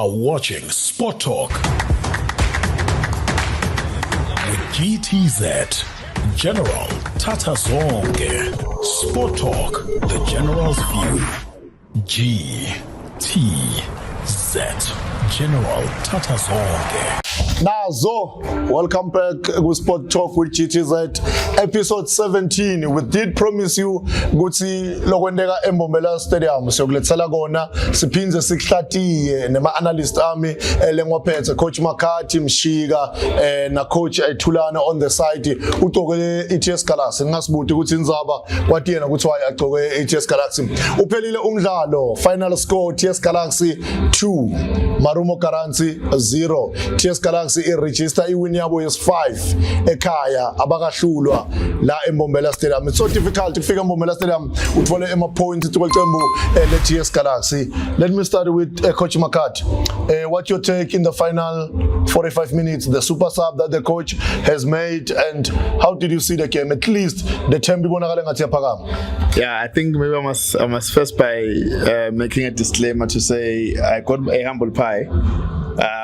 are watching Sport Talk with GTZ, General Tata Zonke. Sport Talk, the General's view. GTZ, General Tata Zonke. Nazo, welcome back to Sport Talk with GTZ, episode 17. We did promise you ukuthi lokwendeka eMbombela Stadium siyokulethela kona siphinze sihlatiye nema analyst ami lengwaphethe coach Makhathi Mshika na coach Ayithulana on the side ugcokele ETS Galaxy. Ngasibuthi ukuthi inzaba kwathi yena ukuthi waye agcoke ETS Galaxy. Uphelile umdlalo, final score ETS Galaxy 2, Marumo Gallants 0. ETS Galaxy i-register i-win yabo yes-5 ekhaya abakahlulwa la eMbombela Stadium. It's so difficult to figure eMbombela Stadium uthole ema-point tuqembu le-GS Galaxy. Let me start with Coach Makhathi. What's your take in the final 45 minutes, the super sub that the coach has made, and how did you see the game? At least the tempo ibonakala ngathi yaphakama. Yeah, I think maybe I must first by making a disclaimer to say I got a humble pie.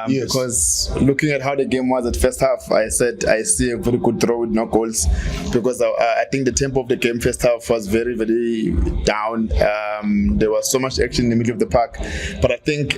Yes. Because looking at how the game was at first half, I said I see a very good draw with no goals, because I think the tempo of the game first half was very, very down. There was so much action in the middle of the park, but I think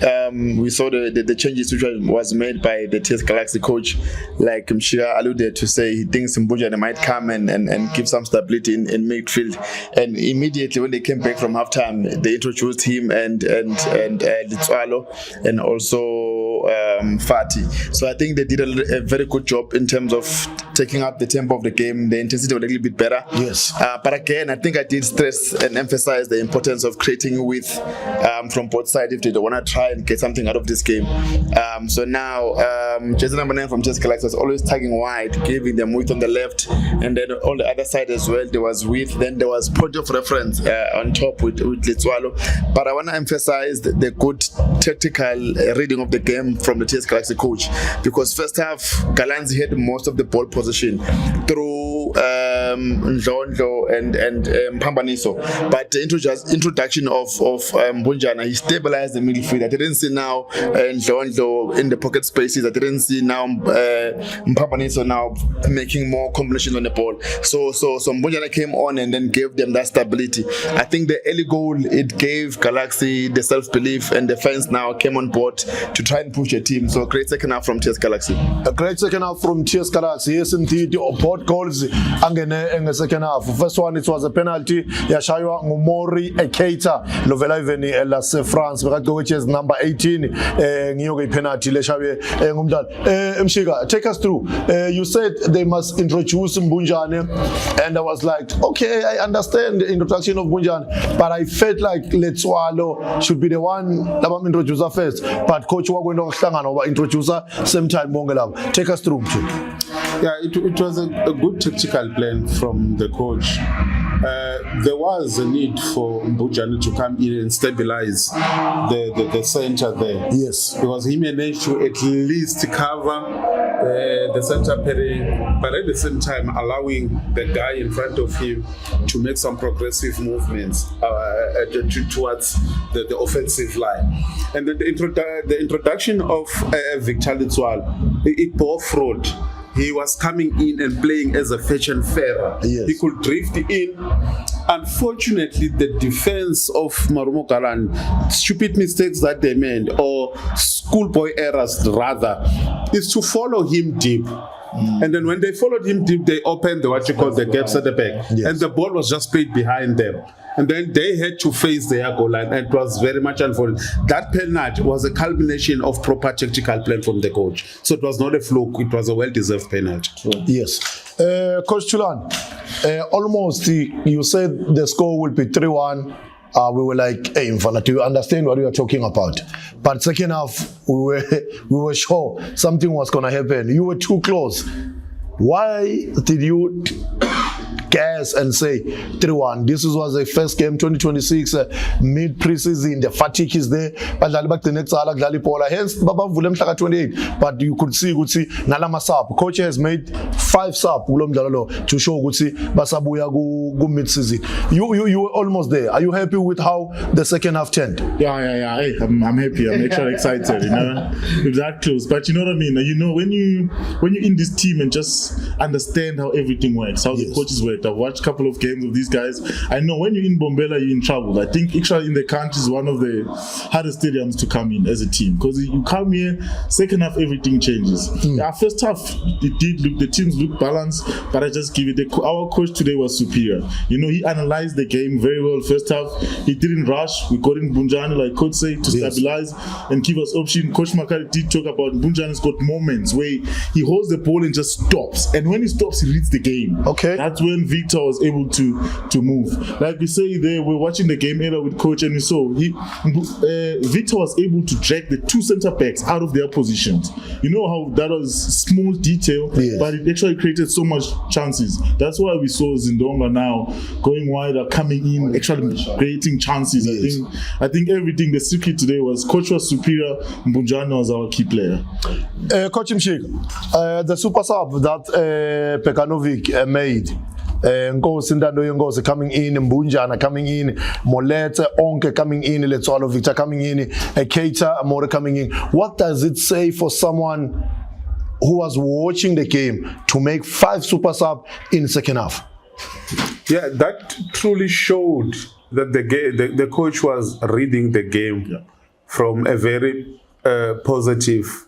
we saw the changes which was made by the TS Galaxy coach, like Mshika alluded to say he thinks Mbujana might come and give some stability in midfield, and immediately when they came back from halftime, they introduced him and Litswalo and also Fati. So I think they did a very good job in terms of taking up the tempo of the game. The intensity was a little bit better. Yes. But again, I think I did stress and emphasize the importance of creating width from both sides if they don't want to try and get something out of this game. So now, Jason number 9 from TS Galaxy was always tagging wide, giving them width on the left, and then on the other side as well, there was width. Then there was point of reference on top with Litswalo. But I want to emphasize the good tactical reading of the game from the TS Galaxy coach, because first half Gallants had most of the ball position through Ndlondo and Mpambaniso, but the introduction of Mbunjana, he stabilized the midfield. I didn't see now Ndlondo in the pocket spaces. I didn't see now Mpambaniso now making more combinations on the ball. So Mbunjana came on and then gave them that stability. I think the early goal, it gave Galaxy the self-belief, and the fans now came on board to try and push the team. So great second half from TS Galaxy. A great second half from TS Galaxy. Yes, indeed. Both goals angene in the second half. First one, it was a penalty. Yashaywa Ngumori Ekeita Lovela Iveni Elas France. Which is number 18. Ngiyoke penalty. Leshawe Ngumdal. Mshika, take us through. You said they must introduce Mbunjane, and I was like, okay, I understand the introduction of Mbunjane, but I felt like Letswalo should be the one that introducer first. But coach Wagwendo Hlangano introducer same time Mongelab. Take us through. Yeah, it was a good tactical plan from the coach. There was a need for Mbujana to come in and stabilize the center there. Yes. Because he managed to at least cover the center pairing, but at the same time allowing the guy in front of him to make some progressive movements towards the offensive line. And then the introduction of Victor Litswalo, it bore fruit. He was coming in and playing as a fetch and fairer. Yes. He could drift in. Unfortunately, the defense of Marumo Gallants, stupid mistakes that they made, or schoolboy errors rather, is to follow him deep. And then when they followed him deep, they opened what you call the gaps at the back. Yes. And the ball was just played behind them. And then they had to face their goal line, and it was very much unfortunate. That penalty was a culmination of proper tactical plan from the coach. So it was not a fluke, it was a well-deserved penalty. Yes. Coach Chulan, almost you said the score will be 3-1. We were like, hey, Mfana, do you understand what you are talking about? But second half, we were sure something was going to happen. You were too close. Why did you gas and say 3-1. This was the first game 2026 mid preseason. The fatigue is there. Badlali bagcine kucala kudlala ibhola. Hence babavule mhla ka 28. But you could see ukuthi nalama sub. Coach has made 5 sub kulo mdlalo lo to show ukuthi basabuya ku mid season. You were almost there. Are you happy with how the second half turned? Yeah. Hey, I'm happy. I'm actually excited. It's that close. But you know what I mean. When you in this team and just understand how everything works, how the coaches work. I've watched a couple of games of these guys. I know when you're in Bombela, you're in trouble. I think actually in the country is one of the hardest stadiums to come in as a team, because you come here, second half everything changes. First half the teams look balanced, but I just give it. Our coach today was superior. He analyzed the game very well. First half he didn't rush. We got in Bunjani, like coach said, to stabilize and give us option. Coach Makari did talk about Bunjani's got moments where he holds the ball and just stops, and when he stops he reads the game. Okay, that's when Victor was able to move. Like we say there, we're watching the game earlier with coach, and we saw Victor was able to drag the 2 center backs out of their positions. You know how that was small detail, but it actually created so much chances. That's why we saw Zindonga now going wide, coming in, actually creating chances. I think everything. The secret today was coach was superior. Mbunjani was our key player. Coach Mshik, the super sub that Pekanovic made. Nkosi Ntando Yenkosi coming in, Mbunjana coming in, Molete Onke coming in, Letswalo Victor coming in, Keita Amore coming in. What does it say for someone who was watching the game to make 5 super sub in second half? Yeah, that truly showed that the coach was reading the game from a very positive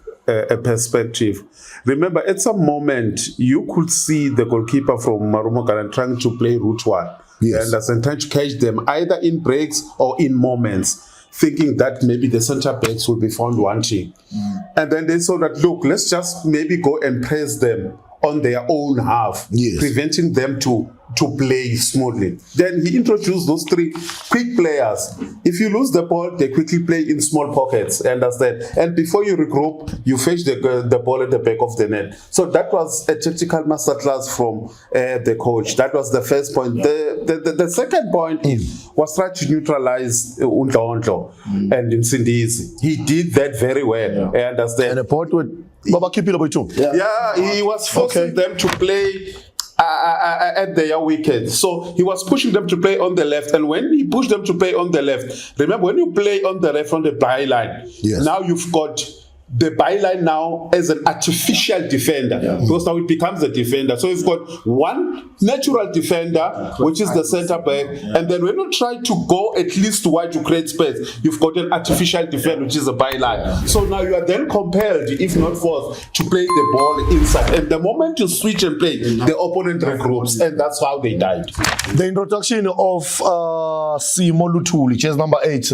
perspective. Remember, at some moment, you could see the goalkeeper from Marumo trying to play route 1. And trying to catch them either in breaks or in moments, thinking that maybe the centre backs will be found wanting. And then they saw that, look, let's just maybe go and press them on their own half, preventing them to play smoothly. Then he introduced those 3 quick players. If you lose the ball, they quickly play in small pockets, understand? And before you regroup, you fetch the ball at the back of the net. So that was a tactical masterclass from the coach. That was the first point. The second point was try to neutralize Undondlo and Msindizi. He did that very well, I understand. And the point with Baba keep it up with you. He was forcing them to play at their wicket. So he was pushing them to play on the left, and when he pushed them to play on the left, remember when you play on the left on the byline, now you've got the byline now as an artificial defender, because now it becomes a defender. So you've got one natural defender, which is the centre back, and then when you try to go at least wide to create space, you've got an artificial defender, which is a byline. So now you are then compelled, if not forced, to play the ball inside. And the moment you switch and play, the opponent regroups, and that's how they died. The introduction of Simo Lutuli, chess number 8,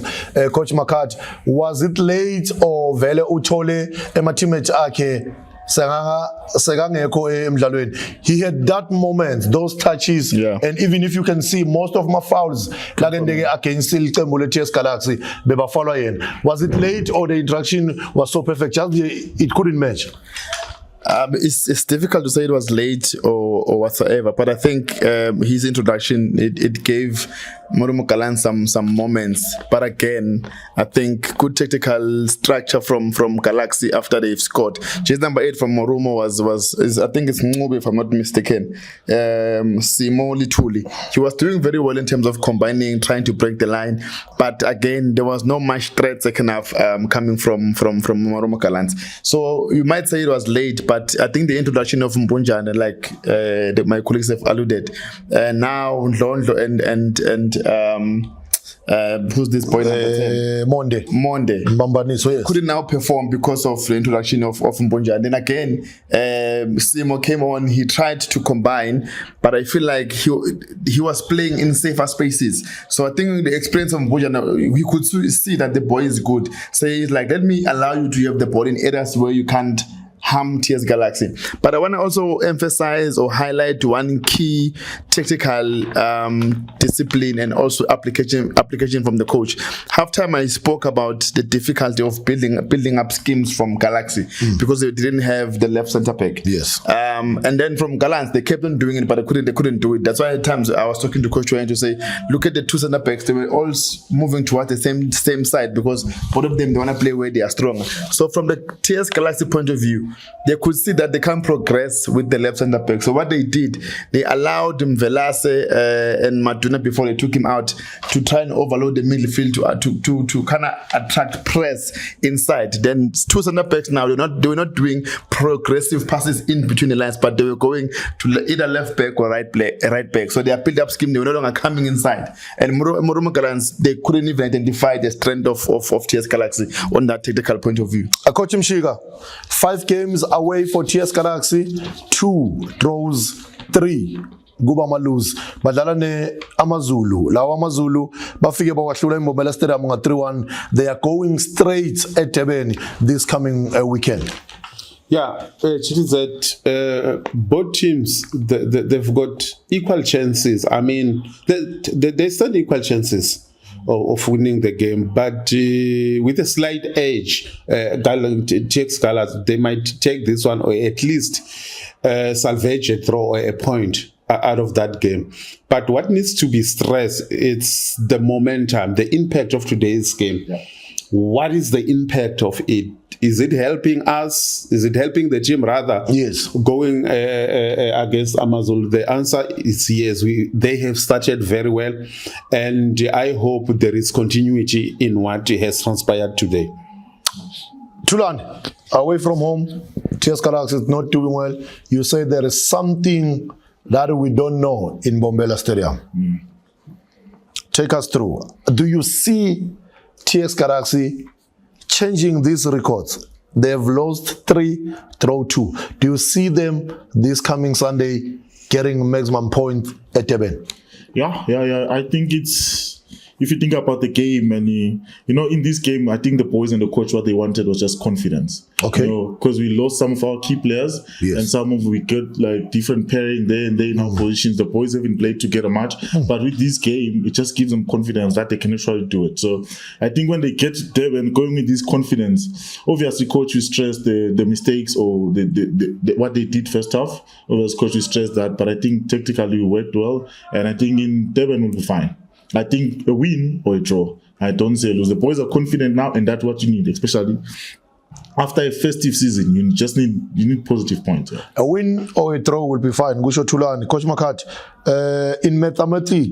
Coach Makati, was it late or vele utole ema-teammates akhe sekangekho emdlalweni? He had that moment, those touches, and even if you can see most of my fouls lakendeke against iqembu le-TS Galaxy bebafollow yena. Was it late or the interaction was so perfect just it couldn't match? It's difficult to say it was late or whatsoever, but I think his introduction it gave Marumo Gallants some moments. But again, I think good tactical structure from Galaxy after they've scored. Chase number 8 from Marumo is I think it's Ngobe, if I'm not mistaken. Simo Lituli. He was doing very well in terms of combining, trying to break the line. But again, there was no much threat second half coming from Marumo Gallants. So you might say it was late, but I think the introduction of Mbunjana, like my colleagues have alluded, now Ndlondo and who's this boy number 10? Monde Mbambaniso, yes. Couldn't now perform because of the introduction of Mbunja. And then again, Simo came on, he tried to combine, but I feel like he was playing in safer spaces. So I think the experience of Mbunja, we could see that the boy is good. So he's like, let me allow you to have the ball in areas where you can't harm TS Galaxy. But I want to also emphasize or highlight one key tactical discipline and also application from the coach. Halftime, I spoke about the difficulty of building up schemes from Galaxy because they didn't have the left center back. Yes. And then from Gallants, they kept on doing it, but they couldn't do it. That's why at times I was talking to Coach Joanne to say, look at the two center backs. They were all moving towards the same side because both of them, they want to play where they are strong. So from the TS Galaxy point of view, they could see that they can't progress with the left center back. So what they did, they allowed Mvelase and Maduna before they took him out to try and overload the midfield to kind of attract press inside. Then two center backs now, they were not doing progressive passes in between the lines, but they were going to either left back or right back. So their build-up scheme, they were no longer coming inside. And Marumo Gallants, they couldn't even identify the strength of TS Galaxy on that technical point of view. Coach Mshiga, 5 games away for TS Galaxy, 2 draws, 3 kuba malose badlala ne Amazulu. Lawa Amazulu bafike bawahlula eMbombela Stadium nga 3-1. They are going straight at Durban this coming weekend. Yeah, it is that both teams they've got equal chances. I mean, they stand equal chances of winning the game, but with a slight edge. TX Gallants, they might take this one or at least salvage a throw or a point out of that game. But what needs to be stressed, it's the momentum, the impact of today's game. Yeah. What is the impact of it? Is it helping us? Is it helping the team rather? Yes. Going against Amazon? The answer is yes. They have started very well, and I hope there is continuity in what has transpired today. Tulani, away from home, TS Galaxy is not doing well. You say there is something that we don't know in Mbombela Stadium. Take us through. Do you see TS Galaxy changing these records? They have lost 3, draw 2. Do you see them this coming Sunday getting maximum point at Durban? Yeah. I think it's, if you think about the game, and in this game, I think the boys and the coach, what they wanted was just confidence. Okay. Because we lost some of our key players, yes, and some of we get like different pairing there and there in our positions. The boys haven't played together much, but with this game, it just gives them confidence that they can actually do it. So I think when they get there and going with this confidence, obviously coach will stress the mistakes or the what they did first half. Obviously coach will stress that, but I think tactically we worked well, and I think in Durban we'll be fine. I think a win or a draw. I don't say lose. The boys are confident now, and that's what you need, especially after a festive season. You need positive points. Yeah. A win or a draw will be fine. Gusho Tulani, Coach Makat, in mathematics,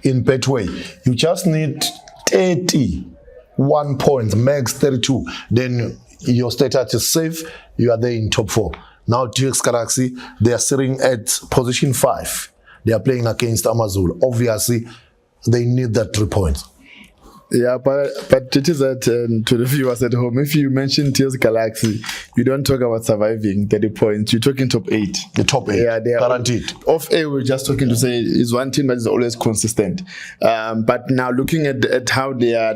in Betway, you just need 31 points, max 32. Then your status is safe. You are there in top 4. Now TX Galaxy, they are sitting at position 5. They are playing against Amazulu. Obviously, they need that 3 points. Yeah, but it is that to the viewers at home, if you mention TS Galaxy, you don't talk about surviving 30 points. You're talking top 8. The top 8, yeah, they are guaranteed. Off air, we're just talking to say is one team that is always consistent. But now looking at how they are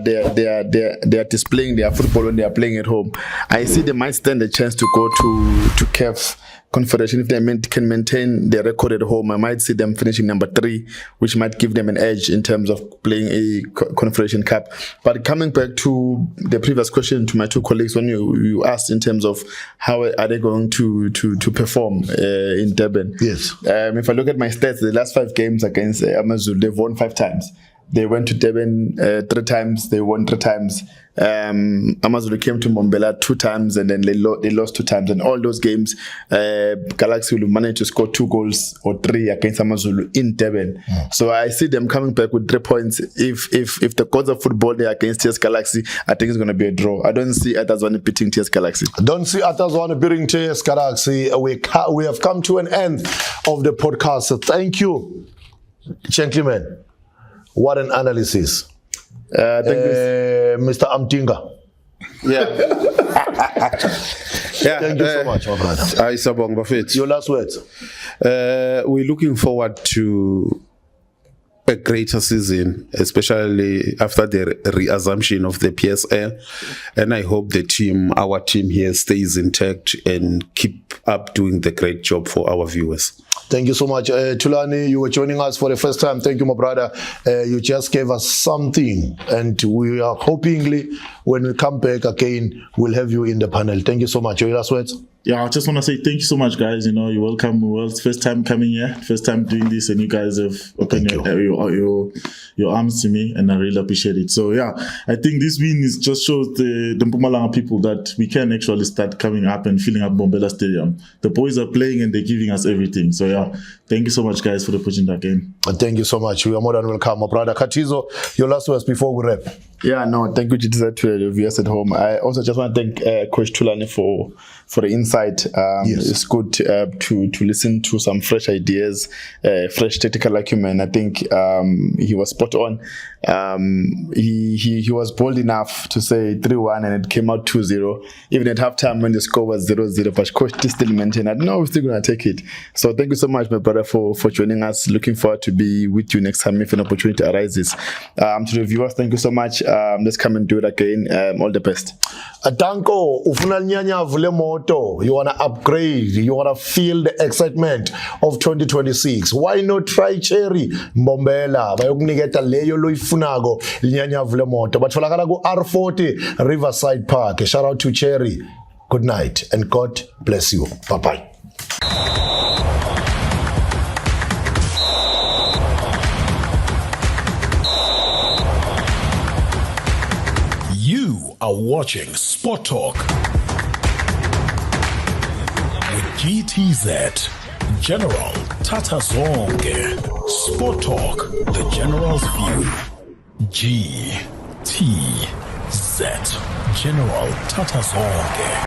displaying their football when they are playing at home, I see they might stand a chance to go to CAF Confederation. If they can maintain their record at home, I might see them finishing number 3, which might give them an edge in terms of playing a Confederation Cup. But coming back to the previous question to my 2 colleagues, when you asked in terms of how are they going to perform in Durban. Yes. If I look at my stats, the last 5 games against Amazulu, they've won 5 times. They went to Durban 3 times. They won 3 times. Amazulu came to Mbombela 2 times, and then they lost 2 times. And all those games, Galaxy will manage to score 2 goals or 3 against Amazulu in Durban. So I see them coming back with 3 points. If the course of football there against TS Galaxy, I think it's going to be a draw. I don't see Atazwane beating TS Galaxy. Don't see Atazwane beating TS Galaxy. We have come to an end of the podcast. So thank you, gentlemen. What an analysis. Thank you. Mr. Amtinga. Yeah. Thank you so much, my brother. Your last words. We're looking forward to a greater season, especially after the reassumption of the PSL. And I hope our team here stays intact and keep up doing the great job for our viewers. Thank you so much. Thulani, you were joining us for the first time. Thank you, my brother. You just gave us something, and we are hopingly, when we come back again, we'll have you in the panel. Thank you so much. Your last words? Yeah, I just want to say thank you so much, guys. You know, you're welcome. Well, first time coming here, first time doing this, and you guys have opened your arms to me, and I really appreciate it. So yeah, I think this win just shows the Mpumalanga people that we can actually start coming up and filling up Mbombela Stadium. The boys are playing and they're giving us everything. So yeah, thank you so much, guys, for the pushing that game. Thank you so much. We are more than welcome, my brother. Katizo, your last words before we wrap. Yeah, no, thank you, GTZ, to the viewers at home. I also just want to thank Coach Thulani for the insight. Yes. It's good to listen to some fresh ideas, fresh tactical acumen. I think he was spot on. He was bold enough to say 3-1 and it came out 2-0. Even at halftime when the score was 0-0, but Coach still maintained that, no, we're still going to take it. So thank you so much, my brother, for joining us. Looking forward to be with you next time if an opportunity arises. To the viewers, thank you so much. Let's come and do it again. All the best. Danko, ufuna nyanya vule moto. You want to upgrade. You want to feel the excitement of 2026. Why not try Cherry Mbombela? Bayokuniketa leyo loifunago nyanya vule moto. But falakala go R40 Riverside Park. Shout out to Cherry. Good night and God bless you. Bye-bye. You are watching Sport Talk with GTZ, General Tata Zonke. Sport Talk, the General's view. GTZ, General Tata Zonke.